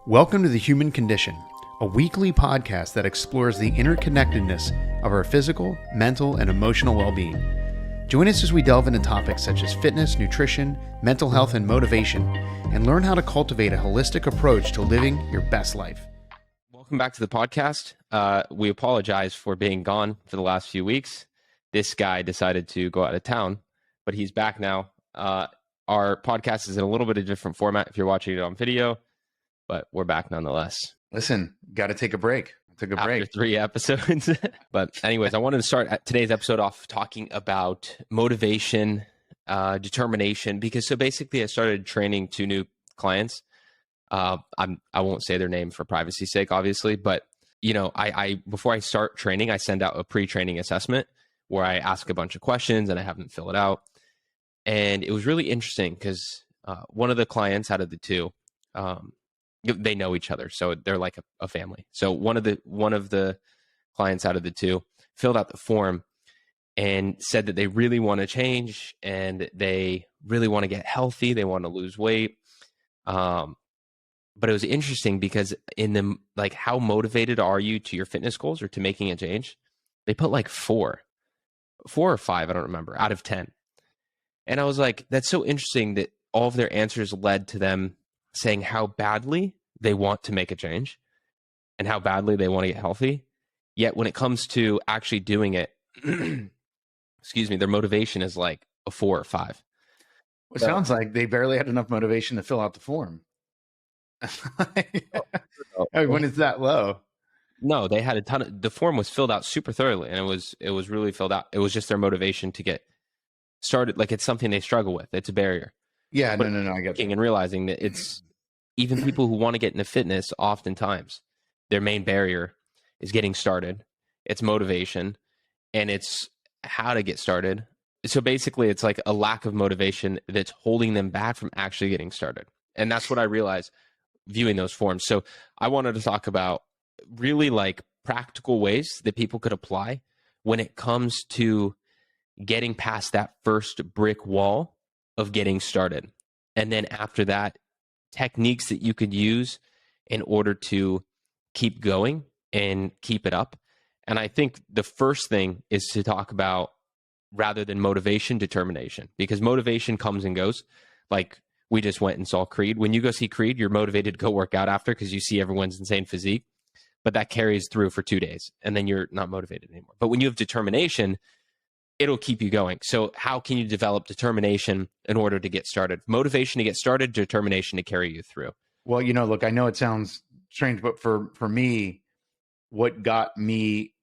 Welcome to The Human Condition, a weekly podcast that explores the interconnectedness of our physical, mental, and emotional well-being. Join us as we delve into topics such as fitness, nutrition, mental health, and motivation, and learn how to cultivate a holistic approach to living your best life. Welcome back to the podcast. We apologize for being gone for the last few weeks. This guy decided to go out of town, but he's back now. Our podcast is in a little bit of a different format if you're watching it on video, but we're back nonetheless. Listen, got to take a break. After 3 episodes. But anyways, I wanted to start today's episode off talking about motivation, determination, because so basically I started training 2 new clients. I won't say their name for privacy's sake, obviously, but you know, I before I start training, I send out a pre-training assessment where I ask a bunch of questions and I have them fill it out. And it was really interesting because one of the clients out of the 2, they know each other, so they're like a family. So one of the clients out of the 2 filled out the form and said that they really want to change and they really want to get healthy. They want to lose weight. But it was interesting because in the, like, how motivated are you to your fitness goals or to making a change? They put like 4 or 5, I don't remember, out of 10. And I was like, that's so interesting that all of their answers led to them saying how badly they want to make a change and how badly they want to get healthy. Yet when it comes to actually doing it, excuse me, their motivation is like a 4 or 5. It sounds like they barely had enough motivation to fill out the form. When it's that low. No, they had a ton of, the form was filled out super thoroughly and it was really filled out. It was just their motivation to get started. Like, it's something they struggle with. It's a barrier. Yeah, no, I get it. And realizing that it's even people who want to get into fitness, oftentimes their main barrier is getting started. It's motivation and it's how to get started. So basically it's like a lack of motivation that's holding them back from actually getting started. And that's what I realized viewing those forms. So I wanted to talk about really like practical ways that people could apply when it comes to getting past that first brick wall of getting started. And then after that, techniques that you could use in order to keep going and keep it up. And I think the first thing is to talk about, rather than motivation, determination, because motivation comes and goes. Like, we just went and saw Creed. When you go see Creed, you're motivated to go work out after because you see everyone's insane physique, but that carries through for 2 days and then you're not motivated anymore. But when you have determination, it'll keep you going. So how can you develop determination in order to get started? Motivation to get started, determination to carry you through. Well, you know, look, I know it sounds strange, but for me, what got me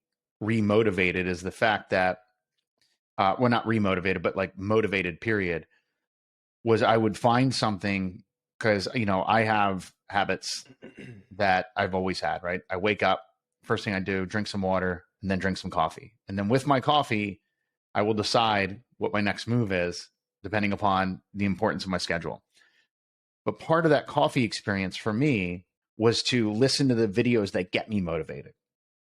remotivated is the fact that, well, not remotivated, but like motivated, period, was I would find something, because, you know, I have habits that I've always had, right? I wake up, first thing I do, drink some water, and then drink some coffee. And then with my coffee, I will decide what my next move is, depending upon the importance of my schedule. But part of that coffee experience for me was to listen to the videos that get me motivated,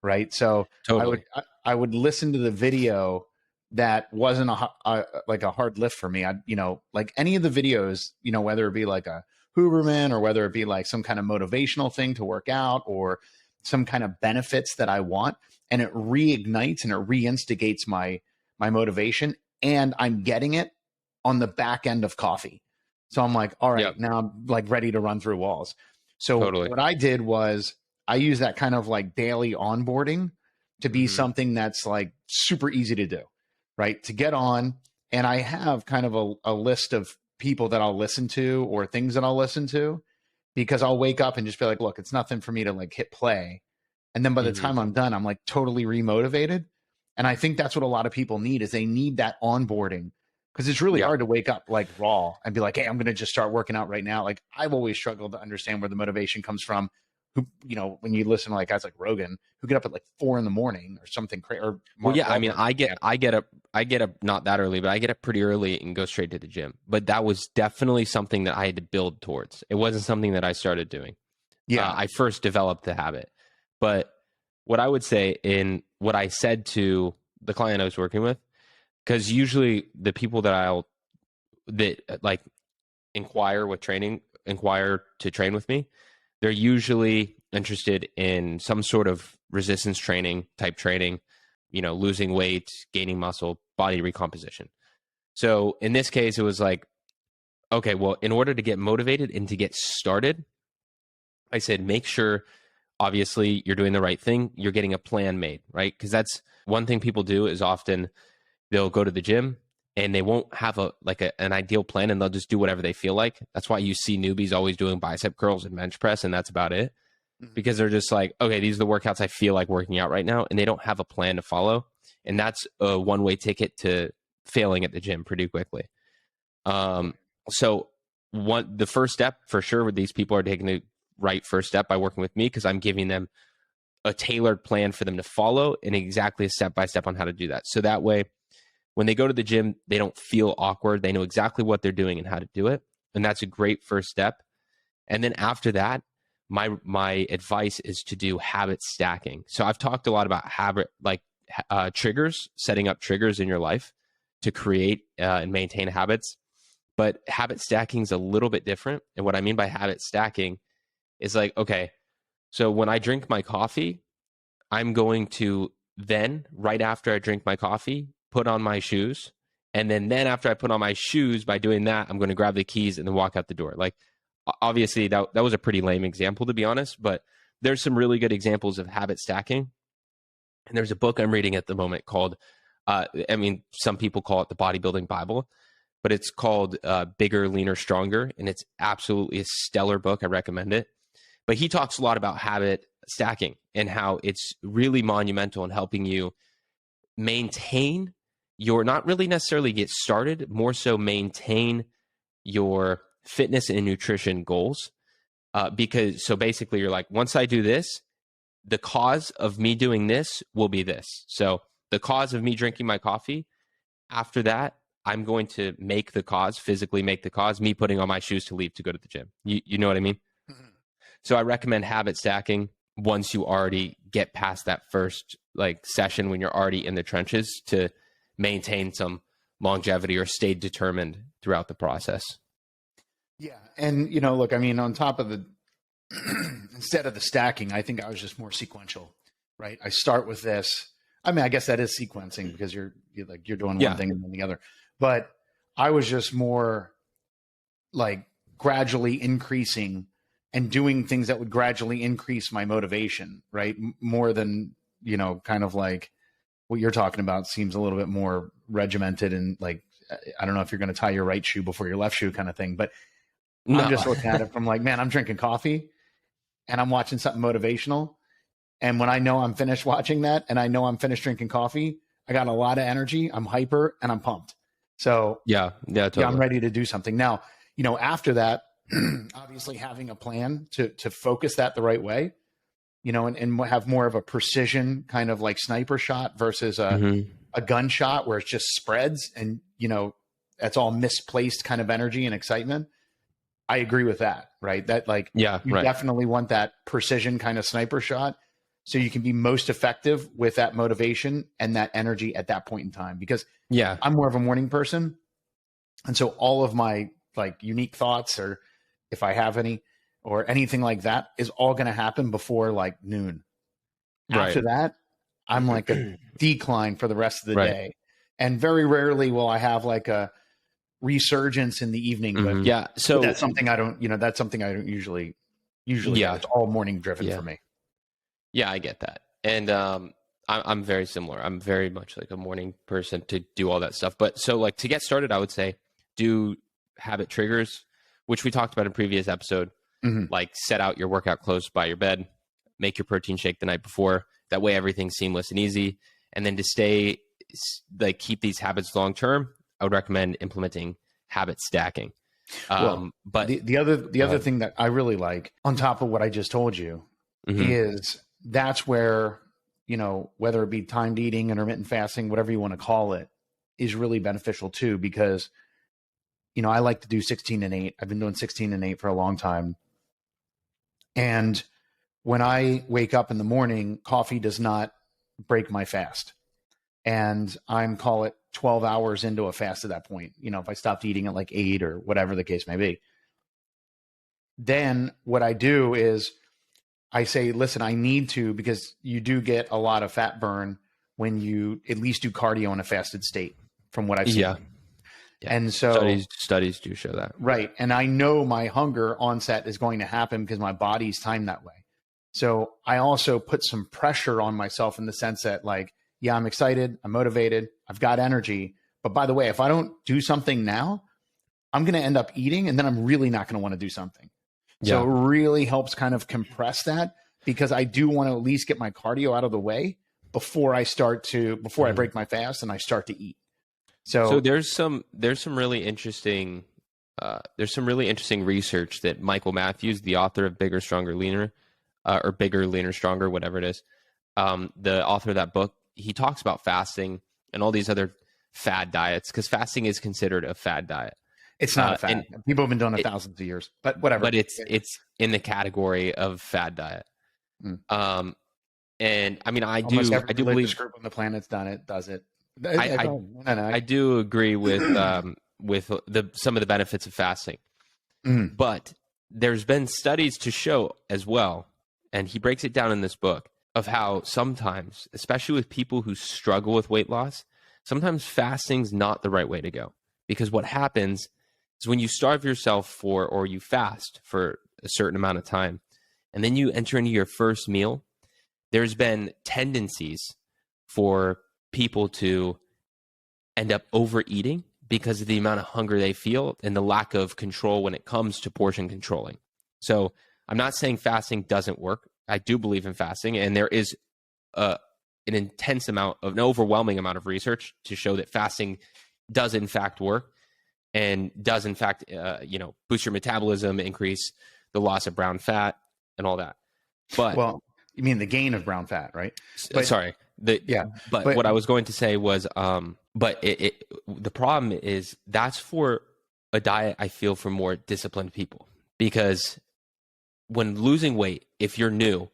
right? So totally. I would listen to the video that wasn't like a hard lift for me. You know, like any of the videos, you know, whether it be like a Huberman or whether it be like some kind of motivational thing to work out or some kind of benefits that I want, and it reignites and it reinstigates my motivation, and I'm getting it on the back end of coffee. So I'm like, all right, yep. Now I'm like ready to run through walls. So totally. What I did was I use that kind of like daily onboarding to be something that's like super easy to do, right? To get on. And I have kind of a list of people that I'll listen to or things that I'll listen to, because I'll wake up and just be like, look, it's nothing for me to like hit play. And then by the time I'm done, I'm like totally remotivated. And I think that's what a lot of people need, is they need that onboarding, because it's really hard to wake up like raw and be like, hey, I'm going to just start working out right now. Like, I've always struggled to understand where the motivation comes from. Who, you know, when you listen to like guys like Rogan, who get up at like 4 a.m. or something crazy. Well, yeah, I mean, I get up not that early, but I get up pretty early and go straight to the gym. But that was definitely something that I had to build towards. It wasn't something that I started doing. Yeah, I first developed the habit. But what I would say, in what I said to the client I was working with, because usually the people that like inquire to train with me, they're usually interested in some sort of resistance training type training, losing weight, gaining muscle, body recomposition. So in this case, it was like, okay, well, in order to get motivated and to get started, I said, make sure, obviously, you're doing the right thing. You're getting a plan made, right? Because that's one thing people do is often they'll go to the gym and they won't have an ideal plan, and they'll just do whatever they feel like. That's why you see newbies always doing bicep curls and bench press, and that's about it. Because they're just like, okay, these are the workouts I feel like working out right now, and they don't have a plan to follow. And that's a one-way ticket to failing at the gym pretty quickly. So the first step for sure with these people are taking the right first step by working with me, because I'm giving them a tailored plan for them to follow and exactly a step-by-step on how to do that. So that way, when they go to the gym, they don't feel awkward. They know exactly what they're doing and how to do it. And that's a great first step. And then after that, my advice is to do habit stacking. So I've talked a lot about triggers, setting up triggers in your life to create and maintain habits. But habit stacking is a little bit different. And what I mean by habit stacking is like, okay, so when I drink my coffee, I'm going to then, right after I drink my coffee, put on my shoes. And then after I put on my shoes, by doing that, I'm going to grab the keys and then walk out the door. Like, obviously, that was a pretty lame example, to be honest, but there's some really good examples of habit stacking. And there's a book I'm reading at the moment called, some people call it the Bodybuilding Bible, but it's called Bigger, Leaner, Stronger. And it's absolutely a stellar book. I recommend it. But he talks a lot about habit stacking and how it's really monumental in helping you maintain not really necessarily get started, more so maintain your fitness and nutrition goals. Because basically you're like, once I do this, the cause of me doing this will be this. So the cause of me drinking my coffee, after that, I'm going to physically make the cause, me putting on my shoes to leave to go to the gym. You know what I mean? Mm-hmm. So I recommend habit stacking once you already get past that first session, when you're already in the trenches, to maintain some longevity or stay determined throughout the process. Yeah. And, look, on top of instead of the stacking, I think I was just more sequential, right? I start with this. I guess that is sequencing, because you're doing one thing and then the other, but I was just more gradually increasing and doing things that would gradually increase my motivation, right? More than, kind of like what you're talking about seems a little bit more regimented and I don't know if you're going to tie your right shoe before your left shoe kind of thing, but no. I'm just looking at it from man, I'm drinking coffee and I'm watching something motivational. And when I know I'm finished watching that and I know I'm finished drinking coffee, I got a lot of energy, I'm hyper, and I'm pumped. So totally. I'm ready to do something. Now, after that, obviously having a plan to focus that the right way, and have more of a precision kind of sniper shot versus a gunshot where it just spreads and, that's all misplaced kind of energy and excitement. I agree with that, right? That definitely want that precision kind of sniper shot so you can be most effective with that motivation and that energy at that point in time. Because I'm more of a morning person. And so all of my unique thoughts, or if I have any, or anything like that, is all going to happen before noon. Right. After that, I'm a decline for the rest of the day. And very rarely will I have a resurgence in the evening. But so that's something I don't, usually it's all morning driven for me. Yeah, I get that. And I'm very similar. I'm very much a morning person to do all that stuff. But so to get started, I would say do habit triggers, which we talked about in a previous episode. Mm-hmm. Set out your workout clothes by your bed, make your protein shake the night before. That way everything's seamless and easy. And then to stay, keep these habits long-term, I would recommend implementing habit stacking. But the other thing that I really like on top of what I just told you is that's where, whether it be timed eating, intermittent fasting, whatever you want to call it, is really beneficial too, because, I like to do 16 and 8. I've been doing 16 and 8 for a long time. And when I wake up in the morning, coffee does not break my fast. And call it 12 hours into a fast at that point. If I stopped eating at 8 or whatever the case may be. then what I do is I say, listen, I need to, because you do get a lot of fat burn when you at least do cardio in a fasted state, from what I've seen. Yeah. Yeah. And so studies do show that. right. And I know my hunger onset is going to happen because my body's timed that way. So I also put some pressure on myself in the sense that, like, yeah, I'm excited, I'm motivated, I've got energy. But by the way, if I don't do something now, I'm going to end up eating, and then I'm really not going to want to do something. So it really helps kind of compress that, because I do want to at least get my cardio out of the way before I break my fast and I start to eat. So there's some really interesting research that Michael Matthews, the author of Bigger, Stronger, Leaner, or Bigger, Leaner, Stronger, whatever it is, the author of that book, he talks about fasting and all these other fad diets, because fasting is considered a fad diet. It's not a fad. People have been doing it thousands of years, but whatever. But it's in the category of fad diet. And I mean, I do believe group on the planet's does it. I do agree with some of the benefits of fasting, but there's been studies to show as well, and he breaks it down in this book, of how sometimes, especially with people who struggle with weight loss, sometimes fasting's not the right way to go, because what happens is when you starve yourself or you fast for a certain amount of time, and then you enter into your first meal, there's been tendencies for people to end up overeating because of the amount of hunger they feel and the lack of control when it comes to portion controlling. So I'm not saying fasting doesn't work. I do believe in fasting, and there is an overwhelming amount of research to show that fasting does in fact work, and does in fact, boost your metabolism, increase the loss of brown fat, and all that. But well, you mean the gain of brown fat, right? But what I was going to say was, the problem is that's for a diet, I feel, for more disciplined people, because when losing weight, if you're new,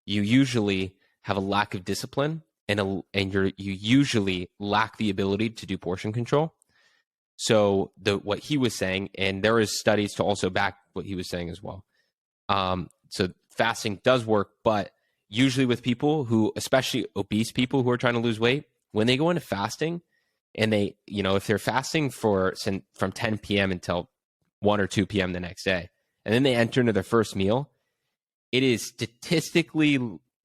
you usually have a lack of discipline, and you usually lack the ability to do portion control. So what he was saying, and there is studies to also back what he was saying as well. So fasting does work, but usually with people who, especially obese people who are trying to lose weight, when they go into fasting, and they, if they're fasting from 10 p.m. until 1 or 2 p.m. the next day, and then they enter into their first meal, it is statistically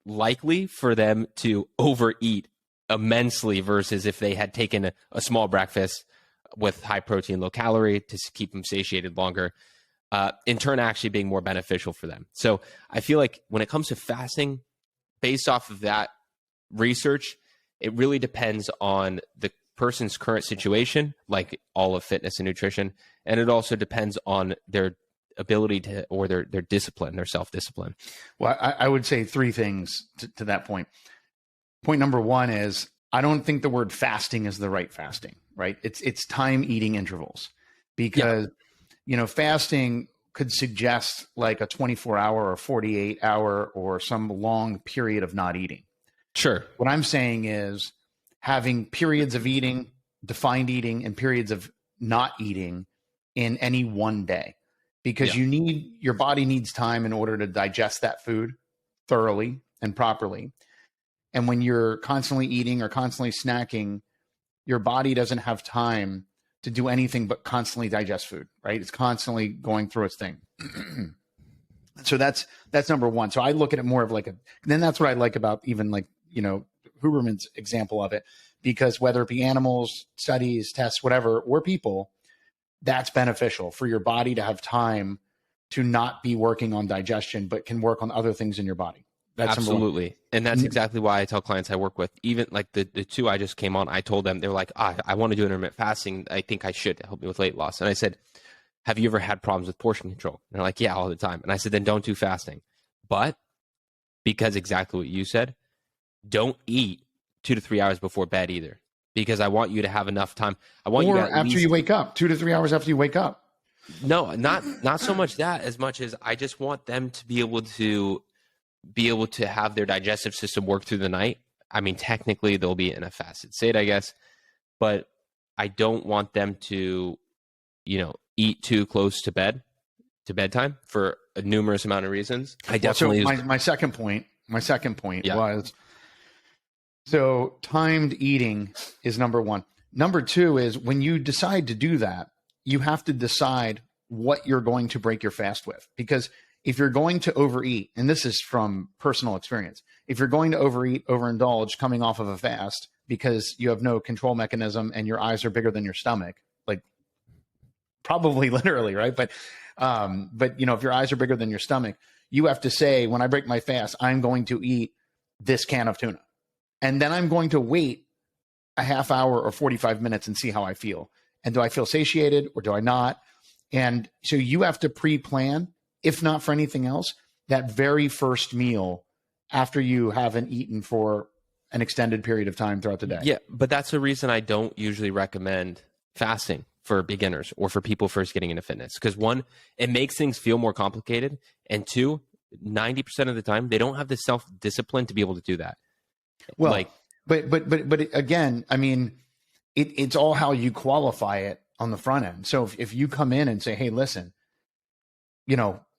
likely for them to overeat immensely versus if they had taken a small breakfast with high protein, low calorie to keep them satiated longer, in turn actually being more beneficial for them. So I feel like when it comes to fasting, based off of that research, it really depends on the person's current situation, like all of fitness and nutrition, and it also depends on their ability to, or their discipline, their self-discipline. Well, I would say three things to that point. Point number one is, I don't think the word fasting is the right fasting, right? It's time eating intervals, because, fasting could suggest like a 24-hour or 48-hour or some long period of not eating. Sure. What I'm saying is having periods of eating, defined eating, and periods of not eating in any one day, because your body needs time in order to digest that food thoroughly and properly. And when you're constantly eating or constantly snacking, your body doesn't have time to do anything but constantly digest food, right? It's constantly going through its thing. So that's number one. So I look at it more of like then that's what I like about even like, Huberman's example of it, because whether it be animals, studies, tests, whatever, or people, that's beneficial for your body to have time to not be working on digestion, but can work on other things in your body. That's absolutely. And that's exactly why I tell clients I work with, even like the two I just came on, I told them, they're like, I want to do intermittent fasting. I think I should help me with weight loss. And I said, have you ever had problems with portion control? And they're like, yeah, all the time. And I said, then don't do fasting. But because exactly what you said, don't eat 2 to 3 hours before bed either, because I want you to have enough time. I want you to after you wake up, 2 to 3 hours after you wake up. No, not so much that, as much as I just want them to be able to have their digestive system work through the night. I mean, technically they'll be in a fasted state, I guess, but I don't want them to, eat too close to bed, to bedtime for a numerous amount of reasons. I Well, definitely so my second point Yeah. was, so timed eating is number one. Number two is, when you decide to do that, you have to decide what you're going to break your fast with. Because if you're going to overeat, and this is from personal experience, if you're going to overeat, overindulge coming off of a fast because you have no control mechanism and your eyes are bigger than your stomach, like probably literally, right? But if your eyes are bigger than your stomach, you have to say, when I break my fast, I'm going to eat this can of tuna. And then I'm going to wait a half hour or 45 minutes and see how I feel. And do I feel satiated or do I not? And so you have to pre-plan, if not for anything else, that very first meal after you haven't eaten for an extended period of time throughout the day. Yeah, but that's the reason I don't usually recommend fasting for beginners or for people first getting into fitness. Because one, it makes things feel more complicated. And two, 90% of the time, they don't have the self-discipline to be able to do that. Well, but again, I mean, it's all how you qualify it on the front end. So if you come in and say, hey, listen,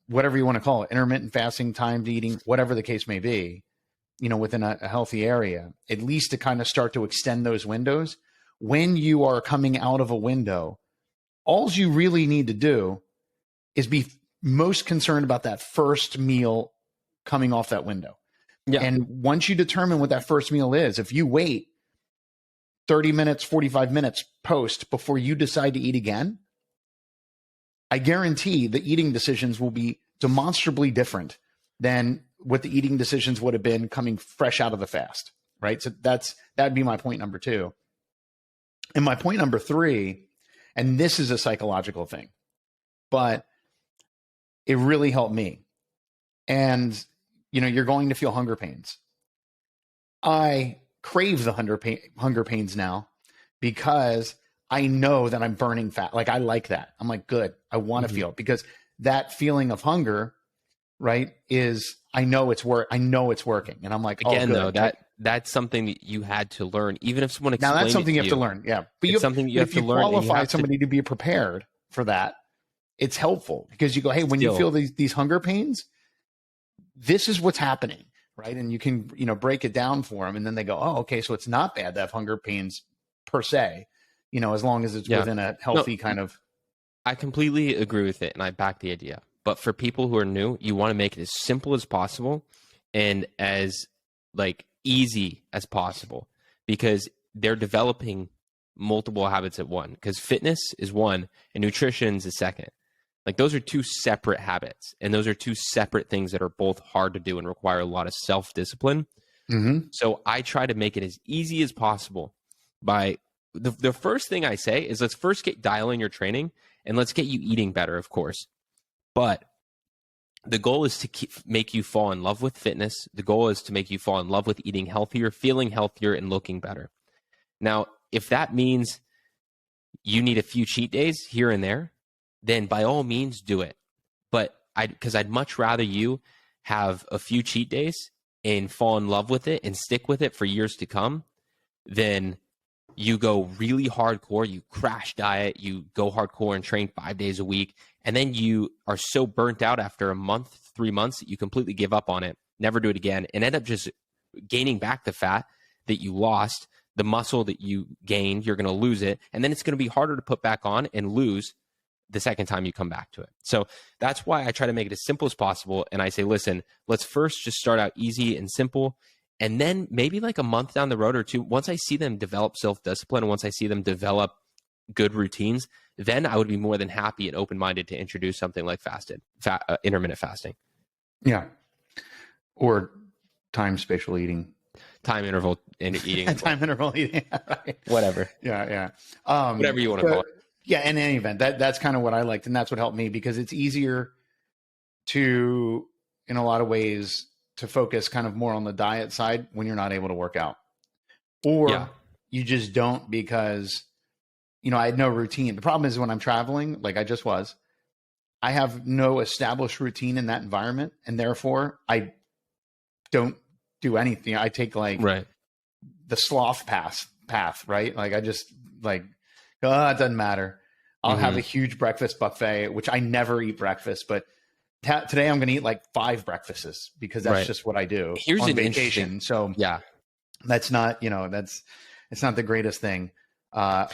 whatever you want to call it, intermittent fasting, timed eating, whatever the case may be, within a healthy area, at least to kind of start to extend those windows. When you are coming out of a window, all you really need to do is be most concerned about that first meal coming off that window. Yeah. And once you determine what that first meal is, if you wait 30 minutes, 45 minutes post before you decide to eat again, I guarantee the eating decisions will be demonstrably different than what the eating decisions would have been coming fresh out of the fast, right? So that'd be my point number two. And my point number three, and this is a psychological thing, but it really helped me. And you're going to feel hunger pains. I crave the hunger pains now because I know that I'm burning fat. Like, I like that. I'm like, good. I want to feel it, because that feeling of hunger, right, is, I know it's working. And I'm like, again, oh, good. though, that's something that you had to learn, even if someone explained now that's something it you have to learn. Yeah. But it's something you have to learn. If you qualify somebody to be prepared for that, it's helpful, because you go, hey, when you feel these hunger pains, this is what's happening, right? And you can, break it down for them. And then they go, oh, okay, so it's not bad to have hunger pains per se, as long as it's within a healthy kind of. I completely agree with it, and I back the idea. But for people who are new, you want to make it as simple as possible and as easy as possible, because they're developing multiple habits at one. Because fitness is one and nutrition is the second. Those are two separate habits, and those are two separate things that are both hard to do and require a lot of self-discipline. Mm-hmm. So I try to make it as easy as possible by the first thing I say is, let's first dial in your training, and let's get you eating better, of course. But the goal is to make you fall in love with fitness. The goal is to make you fall in love with eating healthier, feeling healthier, and looking better. Now, if that means you need a few cheat days here and there, then by all means do it. But because I'd much rather you have a few cheat days and fall in love with it and stick with it for years to come than you go really hardcore, you crash diet, you go hardcore and train 5 days a week, and then you are so burnt out after a month, 3 months, that you completely give up on it, never do it again, and end up just gaining back the fat that you lost, the muscle that you gained, you're going to lose it, and then it's going to be harder to put back on and lose the second time you come back to it. So that's why I try to make it as simple as possible. And I say, listen, let's first just start out easy and simple. And then maybe a month down the road or two, once I see them develop self-discipline, once I see them develop good routines, then I would be more than happy and open-minded to introduce something like intermittent fasting. Yeah. Or time spatial eating. Time interval eating. Time interval eating. Right. Whatever. Yeah. Whatever you want to call it. Yeah, in any event, that's kind of what I liked, and that's what helped me, because it's easier to, in a lot of ways, to focus kind of more on the diet side when you're not able to work out, or you just don't, because I had no routine. The problem is, when I'm traveling, like I just was, I have no established routine in that environment, and therefore I don't do anything. I take the sloth path, right? I just it doesn't matter. I'll have a huge breakfast buffet, which I never eat breakfast, but today I'm going to eat like 5 breakfasts because that's just what I do on vacation. So yeah, that's not, it's not the greatest thing,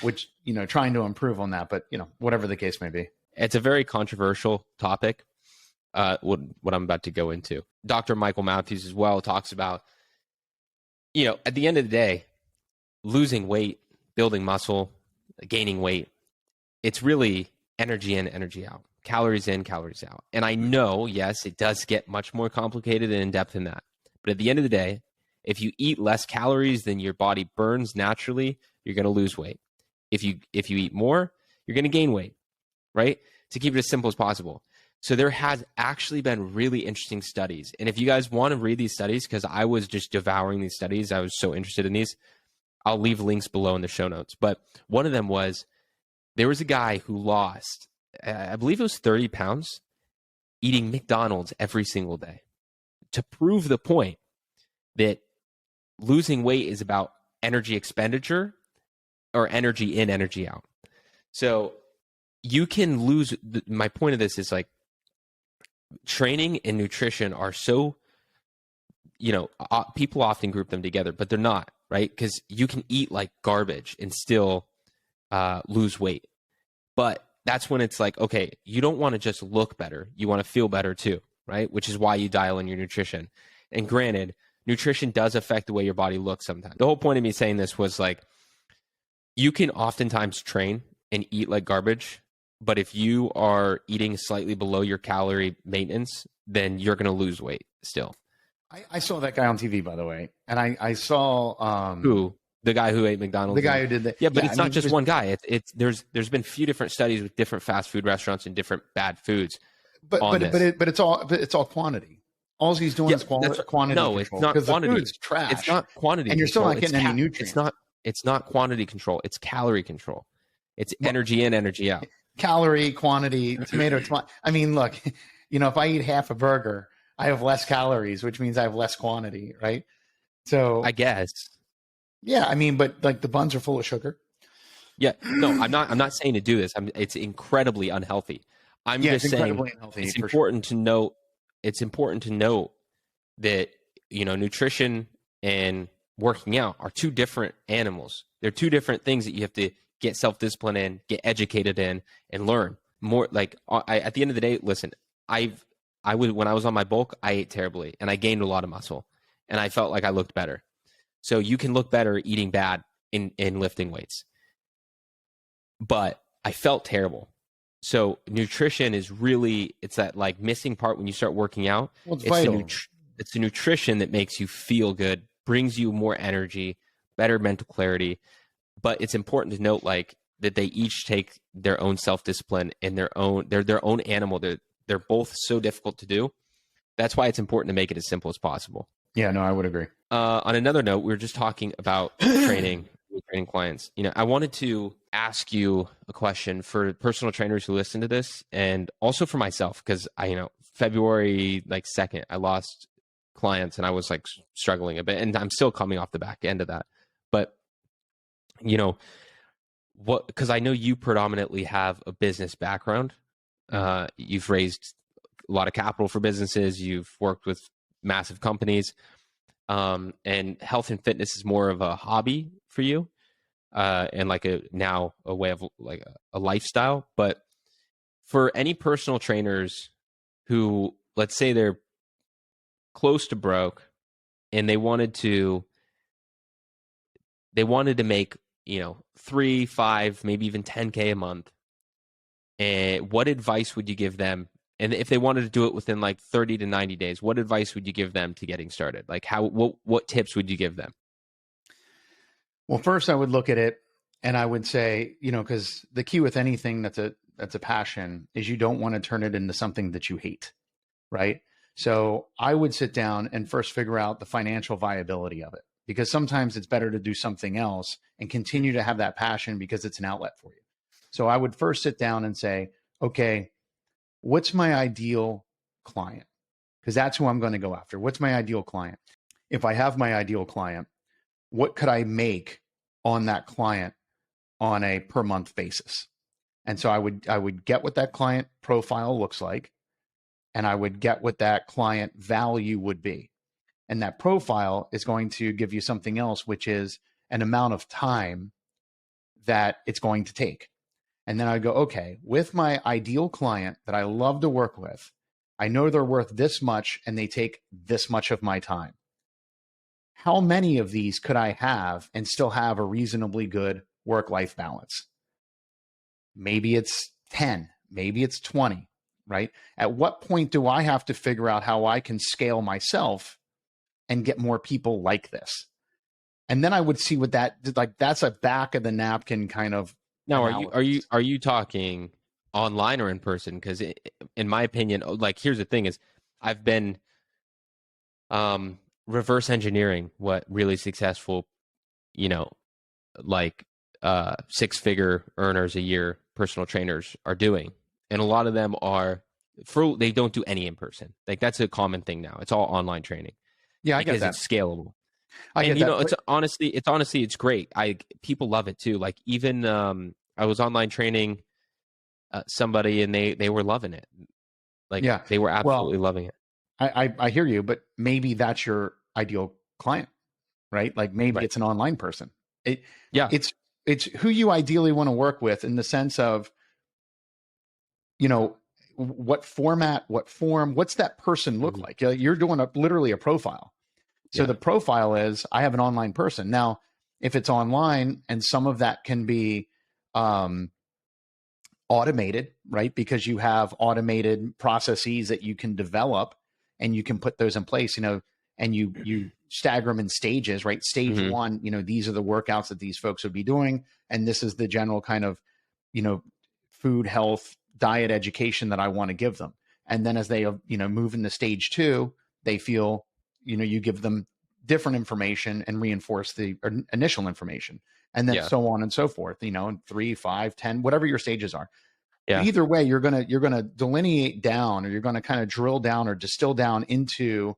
which, trying to improve on that, but whatever the case may be. It's a very controversial topic. What I'm about to go into. Dr. Michael Matthews as well talks about, at the end of the day, losing weight, building muscle, gaining weight, it's really energy in, energy out, calories in, calories out. And I know, yes, it does get much more complicated and in depth than that. But at the end of the day, if you eat less calories than your body burns naturally, you're going to lose weight. If you eat more, you're going to gain weight, right? To keep it as simple as possible. So there has actually been really interesting studies. And if you guys want to read these studies, because I was just devouring these studies, I was so interested in these, I'll leave links below in the show notes. But one of them was, there was a guy who lost, I believe it was 30 pounds, eating McDonald's every single day, to prove the point that losing weight is about energy expenditure or energy in, energy out. So you can lose, my point of this is like, training and nutrition are so, people often group them together, but they're not, right? Because you can eat like garbage and still lose weight. But that's when it's like, okay, you don't want to just look better. You want to feel better too, right? Which is why you dial in your nutrition. And granted, nutrition does affect the way your body looks sometimes. The whole point of me saying this was like, you can oftentimes train and eat like garbage, but if you are eating slightly below your calorie maintenance, then you're going to lose weight still. I saw that guy on TV, by the way. And I saw... Who? The guy who ate McDonald's? The guy who did that. Yeah, but it's not just one guy. There's been a few different studies with different fast food restaurants and different bad foods. But it's all quantity. All he's doing is quantity. No, it's not quantity. The food's trash. It's not quantity. And you're still not getting any nutrients. It's not quantity control. It's calorie control. It's energy in, energy out. Calorie, quantity, tomato. I mean, look, if I eat half a burger, I have less calories, which means I have less quantity, right? So I guess. Yeah, I mean, but like the buns are full of sugar. Yeah, no, I'm not saying to do this. It's incredibly unhealthy. I'm just saying it's important to note. It's important to note that nutrition and working out are two different animals. They're two different things that you have to get self-discipline in, get educated in, and learn more. Like at the end of the day, listen, when I was on my bulk, I ate terribly and I gained a lot of muscle and I felt like I looked better. So you can look better eating bad in lifting weights. But I felt terrible. So nutrition is really, it's that like missing part when you start working out. Well, it's the nutrition that makes you feel good, brings you more energy, better mental clarity. But it's important to note like that they each take their own self-discipline and they're their own animal. They're both so difficult to do. That's why it's important to make it as simple as possible. Yeah, no, I would agree. On another note, we were just talking about training clients. I wanted to ask you a question for personal trainers who listen to this, and also for myself, because February 2nd, I lost clients and I was like struggling a bit, and I'm still coming off the back end of that. But because I know you predominantly have a business background. You've raised a lot of capital for businesses. You've worked with massive companies, and health and fitness is more of a hobby for you, and like a way of like a lifestyle. But for any personal trainers who, let's say they're close to broke and they wanted to make 3, 5, maybe even 10K a month, and what advice would you give them? And if they wanted to do it within like 30 to 90 days, what advice would you give them to getting started? Like what tips would you give them? Well, first I would look at it and I would say, because the key with anything that's a passion is you don't want to turn it into something that you hate, right? So I would sit down and first figure out the financial viability of it, because sometimes it's better to do something else and continue to have that passion because it's an outlet for you. So I would first sit down and say, okay, what's my ideal client? Because that's who I'm going to go after. What's my ideal client? If I have my ideal client, what could I make on that client on a per month basis? And so I would get what that client profile looks like, and I would get what that client value would be. And that profile is going to give you something else, which is an amount of time that it's going to take. And then I go, okay, with my ideal client that I love to work with, I know they're worth this much and they take this much of my time. How many of these could I have and still have a reasonably good work-life balance? Maybe it's 10, maybe it's 20, right? At what point do I have to figure out how I can scale myself and get more people like this? And then I would see what that, like, that's a back of the napkin kind of. Now, are you talking online or in person? Because in my opinion, like, here's the thing: is I've been reverse engineering what really successful, like 6-figure earners a year personal trainers are doing, and a lot of them they don't do any in person. Like, that's a common thing now. It's all online training. Yeah, I get that. Because it's scalable. And it's honestly it's great. People love it too. Like, even I was online training somebody, and they were loving it. Like, yeah, they were absolutely loving it. I hear you, but maybe that's your ideal client, right? Like, maybe it's an online person. It's who you ideally want to work with, in the sense of, what format, what form, what's that person look like? You're doing literally a profile. So the profile is, I have an online person. Now, if it's online, and some of that can be automated, right? Because you have automated processes that you can develop, and you can put those in place, and you stagger them in stages, right? Stage one, these are the workouts that these folks would be doing. And this is the general kind of, food, health, diet education that I want to give them. And then as they, move into stage two, they feel, you give them different information and reinforce the initial information, and then so on and so forth, in 3, 5, 10, whatever your stages are. Yeah. Either way, you're going to delineate down, or you're going to kind of drill down or distill down into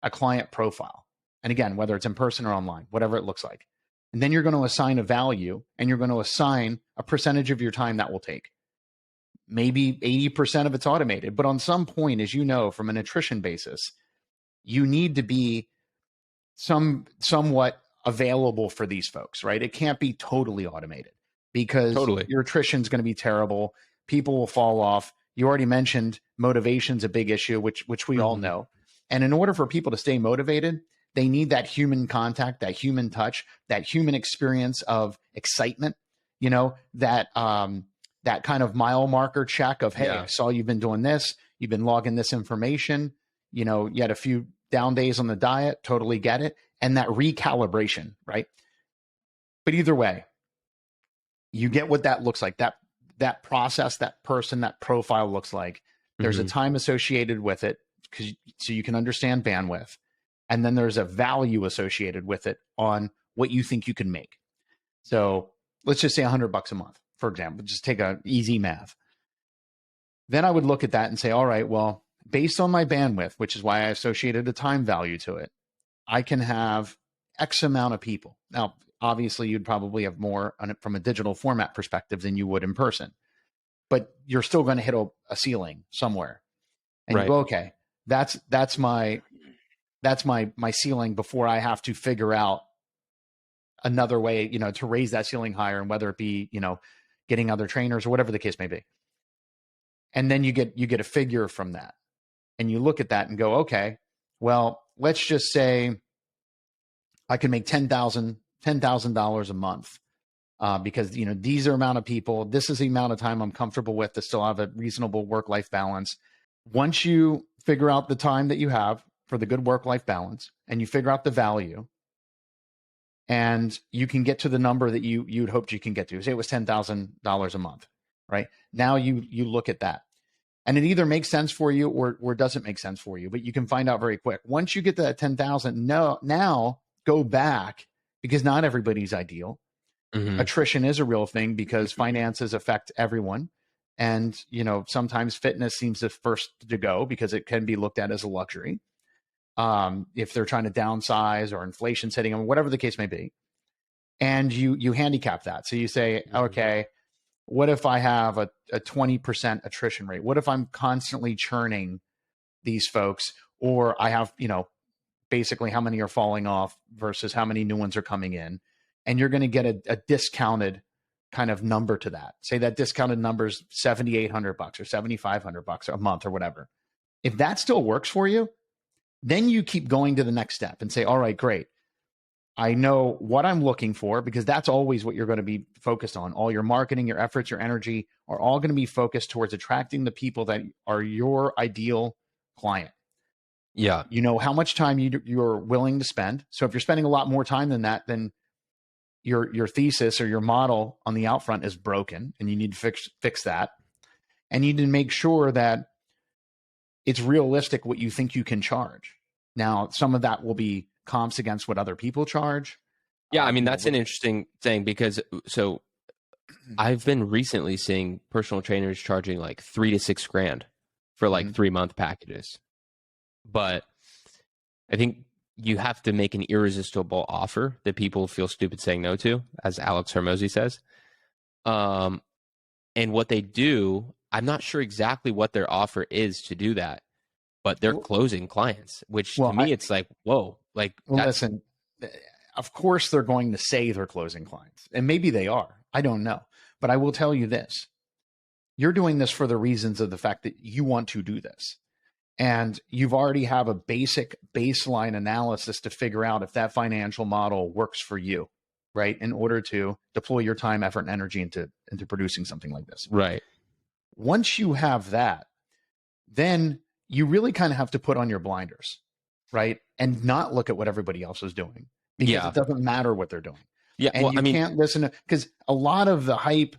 a client profile. And again, whether it's in person or online, whatever it looks like. And then you're going to assign a value, and you're going to assign a percentage of your time that will take. Maybe 80% of it's automated, but on some point, as you know, from a nutrition basis, you need to be somewhat available for these folks, right? It can't be totally automated, because your attrition is going to be terrible. People will fall off. You already mentioned motivation's a big issue, which we all know. And in order for people to stay motivated, they need that human contact, that human touch, that human experience of excitement, that kind of mile marker check of, hey, I saw you've been doing this, you've been logging this information, you had a few down days on the diet, totally get it. And that recalibration, right? But either way, you get what that looks like, that process, that person, that profile looks like. There's a time associated with it, so you can understand bandwidth. And then there's a value associated with it on what you think you can make. So let's just say $100 a month, for example, just take a easy math. Then I would look at that and say, all right, well, based on my bandwidth, which is why I associated a time value to it, I can have X amount of people. Now, obviously, you'd probably have more from a digital format perspective than you would in person, but you're still going to hit a ceiling somewhere. And you go, okay, that's my ceiling, before I have to figure out another way, to raise that ceiling higher, and whether it be, getting other trainers or whatever the case may be. And then you get a figure from that, and you look at that and go, okay, well, let's just say I can make $10,000 a month, because, these are amount of people, this is the amount of time I'm comfortable with to still have a reasonable work-life balance. Once you figure out the time that you have for the good work-life balance, and you figure out the value, and you can get to the number that you'd hoped you can get to, say it was $10,000 a month, right? Now you look at that, and it either makes sense for you or doesn't make sense for you, but you can find out very quick. Once you get to that 10,000, now go back, because not everybody's ideal. Attrition is a real thing, because finances affect everyone. And, sometimes fitness seems the first to go, because it can be looked at as a luxury. If they're trying to downsize, or inflation's hitting them, whatever the case may be. And you handicap that. So you say, okay, What if I have a 20% attrition rate? What if I'm constantly churning these folks, or I have, basically how many are falling off versus how many new ones are coming in? And you're going to get a discounted kind of number to that. Say that discounted number is $7,800 or $7,500 a month or whatever. If that still works for you, then you keep going to the next step and say, all right, great. I know what I'm looking for, because that's always what you're going to be focused on. All your marketing, your efforts, your energy are all going to be focused towards attracting the people that are your ideal client. Yeah. You know how much time you're willing to spend. So if you're spending a lot more time than that, then your thesis or your model on the out front is broken, and you need to fix that. And you need to make sure that it's realistic what you think you can charge. Now, some of that will be comps against what other people charge. Yeah, I mean, that's an interesting thing, because so I've been recently seeing personal trainers charging like $3,000 to $6,000 for like 3-month packages. But I think you have to make an irresistible offer that people feel stupid saying no to, as Alex Hormozi says. And what they do, I'm not sure exactly what their offer is to do that, but they're closing clients, which to me, it's like, whoa. Like, listen, of course they're going to say they're closing clients, and maybe they are. I don't know. But I will tell you this. You're doing this for the reasons of the fact that you want to do this. And you've already have a basic baseline analysis to figure out if that financial model works for you, right? In order to deploy your time, effort, and energy into producing something like this. Right. Once you have that, then you really kind of have to put on your blinders, right? And not look at what everybody else is doing, because it doesn't matter what they're doing. Yeah. And can't listen to, because a lot of the hype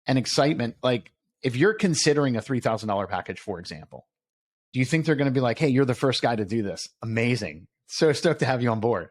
and excitement, like if you're considering a $3,000 package, for example, do you think they're going to be like, hey, you're the first guy to do this? Amazing. So stoked to have you on board.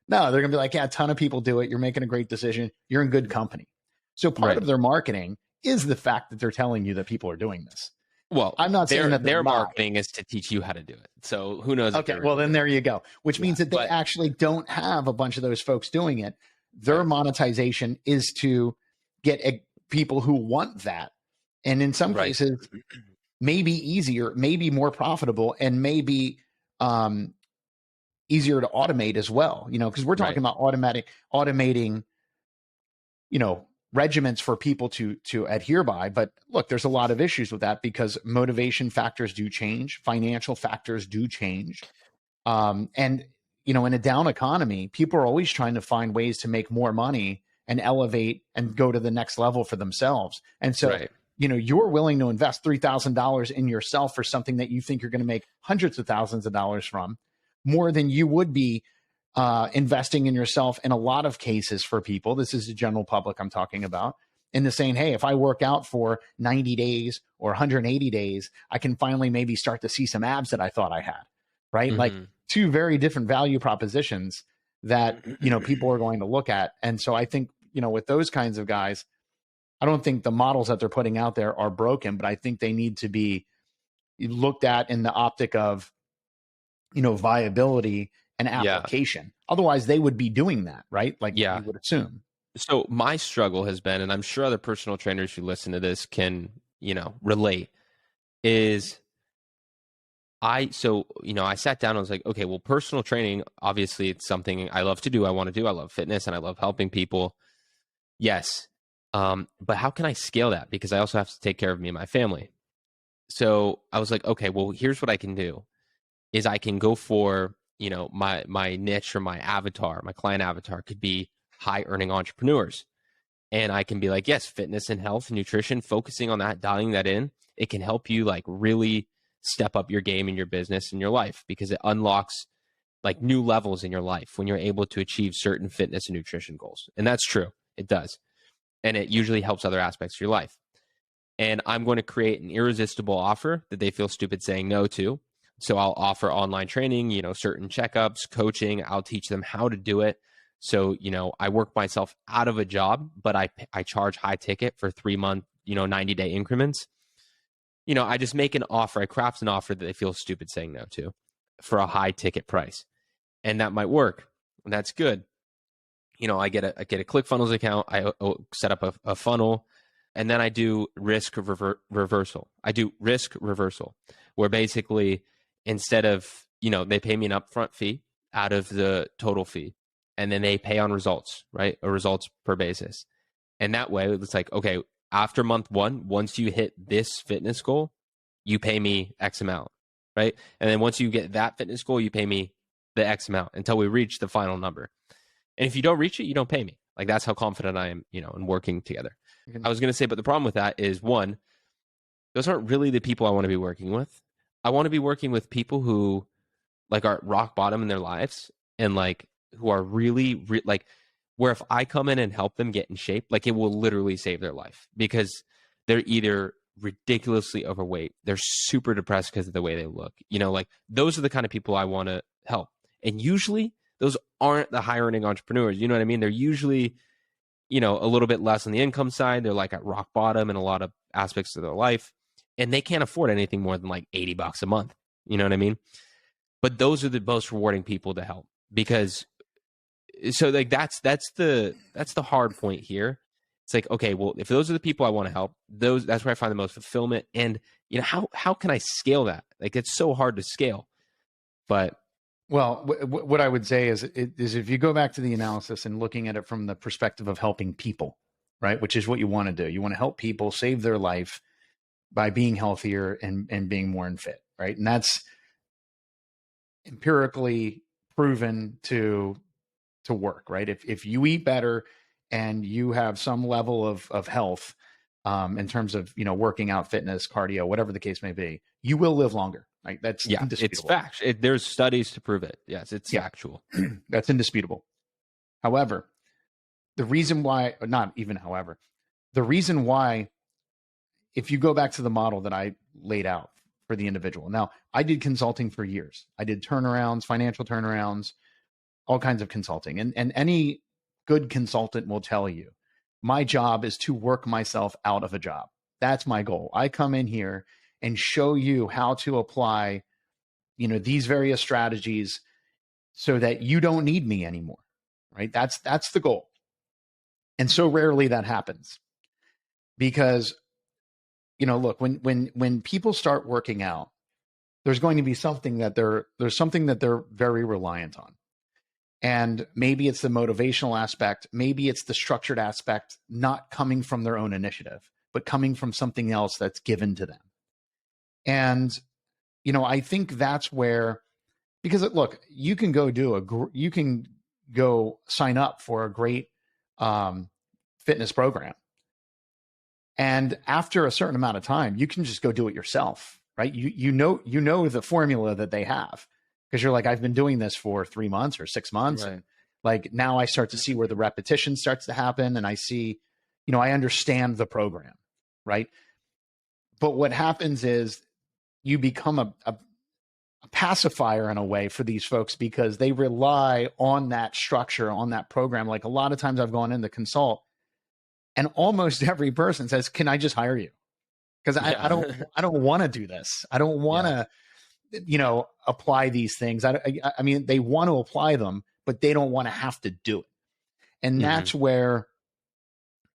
No, they're going to be like, yeah, a ton of people do it. You're making a great decision. You're in good company. So part of their marketing is the fact that they're telling you that people are doing this. Well, I'm not saying that their marketing is to teach you how to do it. So who knows? Okay, well, then there you go. Which means that they actually don't have a bunch of those folks doing it. Their monetization is to get people who want that. And in some cases, maybe easier, maybe more profitable, and maybe easier to automate as well. Because we're talking about automating, regiments for people to adhere by. But look, there's a lot of issues with that, because motivation factors do change, financial factors do change. And, in a down economy, people are always trying to find ways to make more money and elevate and go to the next level for themselves. And so, you're willing to invest $3,000 in yourself for something that you think you're going to make hundreds of thousands of dollars from, more than you would be investing in yourself in a lot of cases for people. This is the general public I'm talking about. In the saying, hey, if I work out for 90 days or 180 days, I can finally maybe start to see some abs that I thought I had, right? Like two very different value propositions that, people are going to look at. And so I think, with those kinds of guys, I don't think the models that they're putting out there are broken, but I think they need to be looked at in the optic of, viability and application. Otherwise, they would be doing that, right? Like you would assume. So my struggle has been, and I'm sure other personal trainers who listen to this can, relate, is I sat down and was like, okay, well, personal training, obviously it's something I love to do. I want to do. I love fitness and I love helping people. Yes. But how can I scale that? Because I also have to take care of me and my family. So I was like, okay, well, here's what I can do is I can go for, my niche or my avatar, my client avatar could be high earning entrepreneurs. And I can be like, yes, fitness and health and nutrition, focusing on that, dialing that in. It can help you like really step up your game in your business and your life, because it unlocks like new levels in your life when you're able to achieve certain fitness and nutrition goals. And that's true. It does. And it usually helps other aspects of your life. And I'm going to create an irresistible offer that they feel stupid saying no to. So I'll offer online training, certain checkups, coaching. I'll teach them how to do it. So, I work myself out of a job, but I charge high ticket for 3-month, 90-day increments. I just make an offer. I craft an offer that they feel stupid saying no to for a high ticket price. And that might work. And that's good. I get a ClickFunnels account. I set up a funnel. and then I do reversal. I do risk reversal, where basically instead of, they pay me an upfront fee out of the total fee, and then they pay on results, right? A results per basis. And that way it's like, okay, after month 1, once you hit this fitness goal, you pay me X amount, right? And then once you get that fitness goal, you pay me the X amount until we reach the final number. And if you don't reach it, you don't pay me. Like, that's how confident I am, in working together. I was going to say, but the problem with that is, one, those aren't really the people I want to be working with. I want to be working with people who like are at rock bottom in their lives, and like who are really like, where if I come in and help them get in shape, like it will literally save their life, because they're either ridiculously overweight, they're super depressed because of the way they look, like those are the kind of people I want to help. And usually those aren't the high earning entrepreneurs. You know what I mean? They're usually, a little bit less on the income side. They're like at rock bottom in a lot of aspects of their life, and they can't afford anything more than like $80 a month. You know what I mean? But those are the most rewarding people to help, because so like that's the hard point here. It's like, okay, well, if those are the people I want to help, that's where I find the most fulfillment. And how can I scale that? Like, it's so hard to scale. But well, what I would say is if you go back to the analysis and looking at it from the perspective of helping people, right, which is what you want to do. You want to help people save their life by being healthier and being more fit, right? And that's empirically proven to work, right? If you eat better and you have some level of health, in terms of, working out, fitness, cardio, whatever the case may be, you will live longer. Right? That's indisputable. It's fact. There's studies to prove it. Yes, it's factual. That's indisputable. However, the reason why, if you go back to the model that I laid out for the individual. Now, I did consulting for years. I did turnarounds, financial turnarounds, all kinds of consulting. And any good consultant will tell you, my job is to work myself out of a job. That's my goal. I come in here and show you how to apply, these various strategies so that you don't need me anymore, right? That's the goal. And so rarely that happens, because, look, when people start working out, there's going to be something that they're very reliant on. And maybe it's the motivational aspect, maybe it's the structured aspect, not coming from their own initiative, but coming from something else that's given to them. And, I think that's where, because look, you can go sign up for a great fitness program. And after a certain amount of time, you can just go do it yourself, right? You know the formula that they have, because you're like, I've been doing this for 3 months or 6 months. Right. And like, now I start to see where the repetition starts to happen, and I see, I understand the program, right? But what happens is you become a pacifier in a way for these folks, because they rely on that structure, on that program. Like, a lot of times I've gone in to consult, and almost every person says, can I just hire you? Because I don't want to do this. I don't want to, apply these things. I mean, they want to apply them, but they don't want to have to do it. And that's where,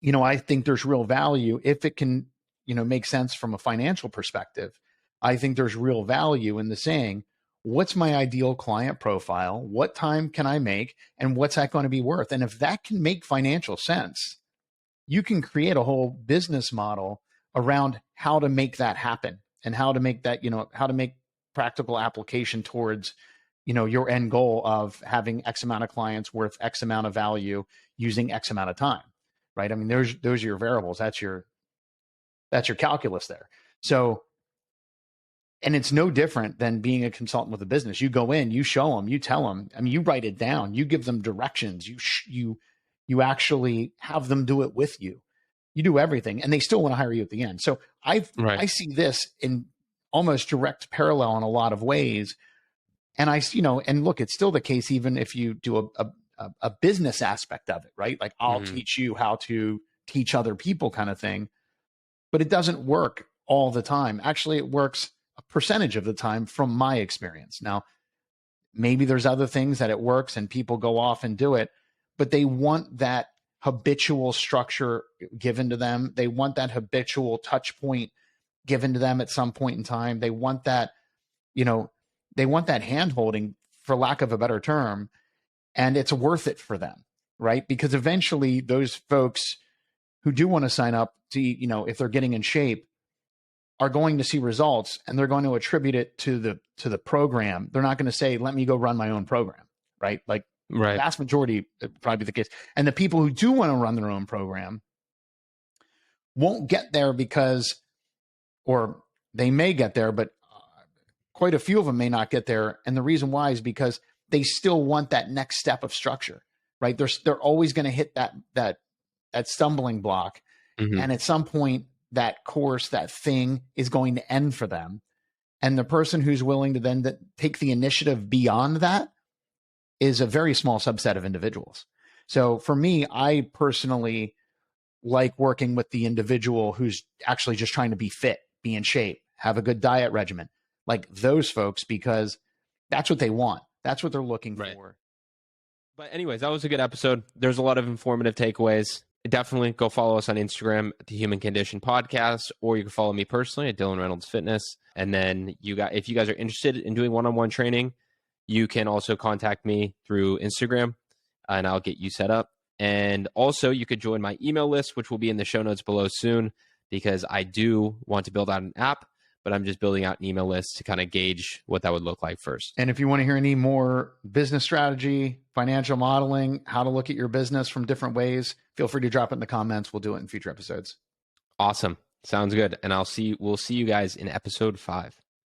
I think there's real value if it can, make sense from a financial perspective. I think there's real value in the saying, what's my ideal client profile? What time can I make? And what's that going to be worth? And if that can make financial sense, you can create a whole business model around how to make that happen, and how to make that, how to make practical application towards, your end goal of having X amount of clients worth X amount of value using X amount of time, right? I mean, those are your variables. That's your calculus there. So, and it's no different than being a consultant with a business. You go in, you show them, you tell them, I mean, you write it down, you give them directions, you actually have them do it with you. You do everything, and they still want to hire you at the end. So I see this in almost direct parallel in a lot of ways. And and look, it's still the case, even if you do a business aspect of it, right? Like, I'll teach you how to teach other people kind of thing, but it doesn't work all the time. Actually, it works a percentage of the time from my experience. Now, maybe there's other things that it works and people go off and do it, but they want that habitual structure given to them. They want that habitual touch point given to them at some point in time. They want that, they want that hand holding, for lack of a better term, and it's worth it for them, right? Because eventually those folks who do want to sign up to, if they're getting in shape, are going to see results, and they're going to attribute it to the program. They're not going to say, let me go run my own program, right? Like Right. the vast majority probably the case. And the people who do want to run their own program won't get there or they may get there, but quite a few of them may not get there. And the reason why is because they still want that next step of structure, right? They're always going to hit that stumbling block. Mm-hmm. And at some point, that course, that thing is going to end for them. And the person who's willing to then take the initiative beyond that is a very small subset of individuals. So for me, I personally like working with the individual who's actually just trying to be fit, be in shape, have a good diet regimen, like those folks, because that's what they want. That's what they're looking for. But anyways, that was a good episode. There's a lot of informative takeaways. Definitely go follow us on Instagram at the Human Condition Podcast, or you can follow me personally at Dylan Reynolds Fitness. And then if you guys are interested in doing one-on-one training, you can also contact me through Instagram and I'll get you set up. And also you could join my email list, which will be in the show notes below soon, because I do want to build out an app, but I'm just building out an email list to kind of gauge what that would look like first. And if you want to hear any more business strategy, financial modeling, how to look at your business from different ways, feel free to drop it in the comments. We'll do it in future episodes. Awesome. Sounds good. And we'll see you guys in episode 5.